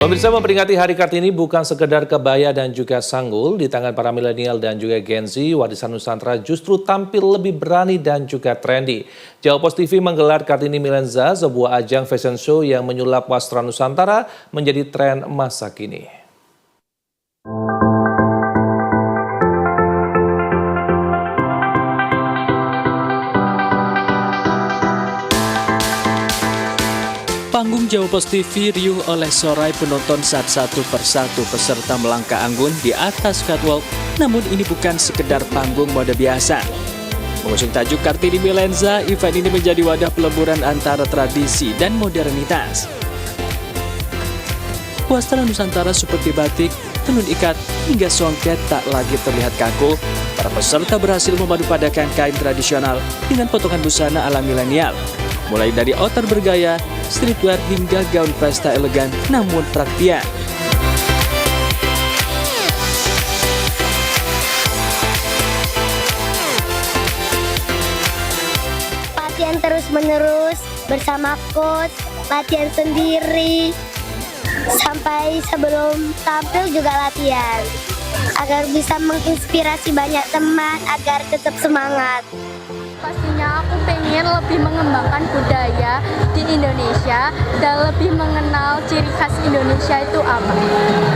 Pemirsa, memperingati Hari Kartini bukan sekedar kebaya dan juga sanggul. Di tangan para milenial dan juga Gen Z, warisan Nusantara justru tampil lebih berani dan juga trendy. Jawa Post TV menggelar Kartini Milenza, sebuah ajang fashion show yang menyulap wastra Nusantara menjadi tren masa kini. Panggung Jawa Post TV riuh oleh sorai penonton saat satu persatu peserta melangkah anggun di atas catwalk. Namun ini bukan sekedar panggung mode biasa. Mengusung tajuk Kartini Milenza, event ini menjadi wadah peleburan antara tradisi dan modernitas. Wastra Nusantara seperti batik, tenun ikat, hingga songket tak lagi terlihat kaku. Para peserta berhasil memadupadankan kain tradisional dengan potongan busana ala milenial. Mulai dari outer bergaya, streetwear hingga gaun pesta elegan namun praktis. Latihan terus-menerus bersama coach, latihan sendiri, sampai sebelum tampil juga latihan. Agar bisa menginspirasi banyak teman, agar tetap semangat. Pastinya aku pengen lebih mengembangkan budaya di Indonesia dan lebih mengenal ciri khas Indonesia itu apa.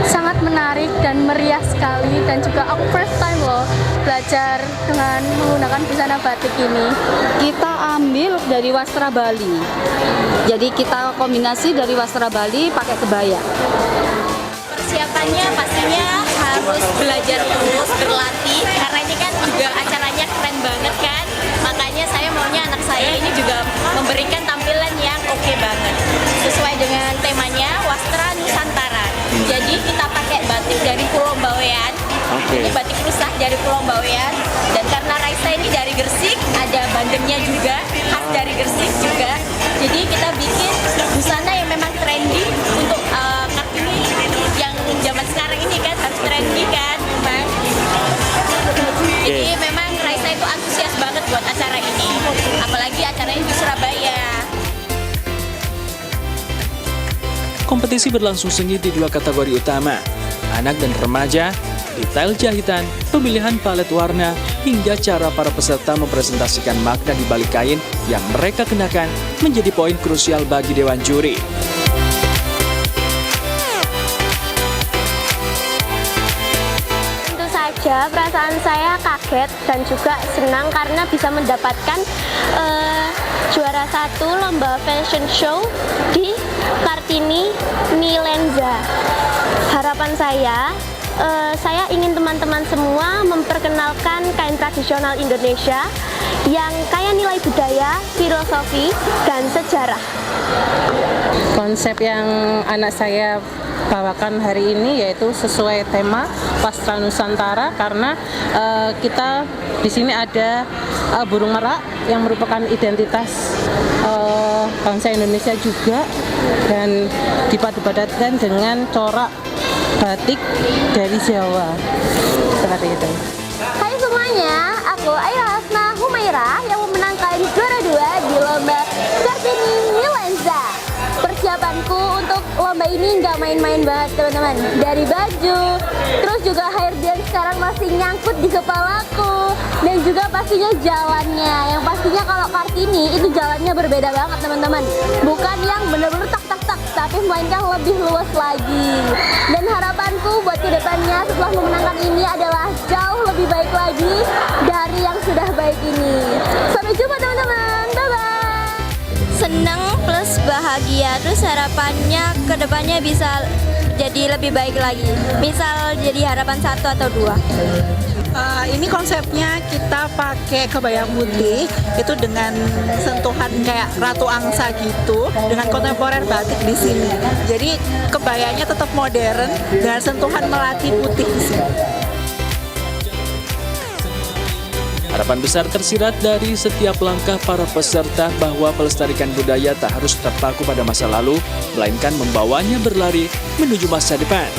Sangat menarik dan meriah sekali, dan juga aku first time loh belajar dengan menggunakan busana batik ini. Kita ambil dari wastra Bali, jadi kita kombinasi dari wastra Bali pakai kebaya. Persiapannya pastinya harus belajar terus, berlatih, karena ini kan juga acaranya keren banget kan. Makanya saya maunya anak saya ini juga memberikan tampilan yang oke banget, sesuai dengan temanya Wastra Nusantara. Jadi kita pakai batik dari Pulau Bawean. Ini batik rusak dari Pulau Bawean, dan karena Raisa ini dari Gresik, ada bandengnya juga, khas dari Gresik juga. Jadi kita bikin busana yang memang trendy untuk Kartini yang zaman sekarang ini kan, harus trendy kan memang. Jadi memang Raisa itu antusias banget buat acara ini, apalagi acaranya di Surabaya. Kompetisi berlangsung sengit di dua kategori utama, anak dan remaja, detail jahitan, pemilihan palet warna, hingga cara para peserta mempresentasikan makna di balik kain yang mereka kenakan menjadi poin krusial bagi Dewan Juri. Tentu saja perasaan saya kaget dan juga senang karena bisa mendapatkan juara satu lomba fashion show di Kartini Milenza. Harapan saya ingin teman-teman semua memperkenalkan kain tradisional Indonesia yang kaya nilai budaya, filosofi, dan sejarah. Konsep yang anak saya bawakan hari ini yaitu sesuai tema Wastra Nusantara, karena kita di sini ada burung merak yang merupakan identitas bangsa Indonesia juga, dan dipadupadankan dengan corak batik dari Jawa seperti itu. Hai semuanya, aku Aira Hasna Humaira yang memenangkan juara 2 di lomba Kartini Milenza. Persiapanku untuk lomba ini nggak main-main banget teman-teman. Dari baju, terus juga hair dance sekarang masih nyangkut di kepalaku, dan juga pastinya jalannya. Yang pastinya kalau Kartini itu jalannya berbeda banget teman-teman. Bukan yang bener-bener tak-tak-tak, tapi melainkan lebih luas lagi. Dan harapanku buat kedepannya setelah memenangkan ini adalah jauh lebih baik lagi dari yang sudah baik ini. Sampai jumpa teman-teman, bye-bye. Seneng plus bahagia, terus harapannya ke depannya bisa jadi lebih baik lagi. Misal jadi harapan 1 atau 2. Ini konsepnya kita pakai kebaya putih itu dengan sentuhan kayak Ratu Angsa gitu, dengan kontemporer batik di sini. Jadi kebayanya tetap modern dengan sentuhan melati putih di sini. Harapan besar tersirat dari setiap langkah para peserta bahwa pelestarikan budaya tak harus terpaku pada masa lalu, melainkan membawanya berlari menuju masa depan.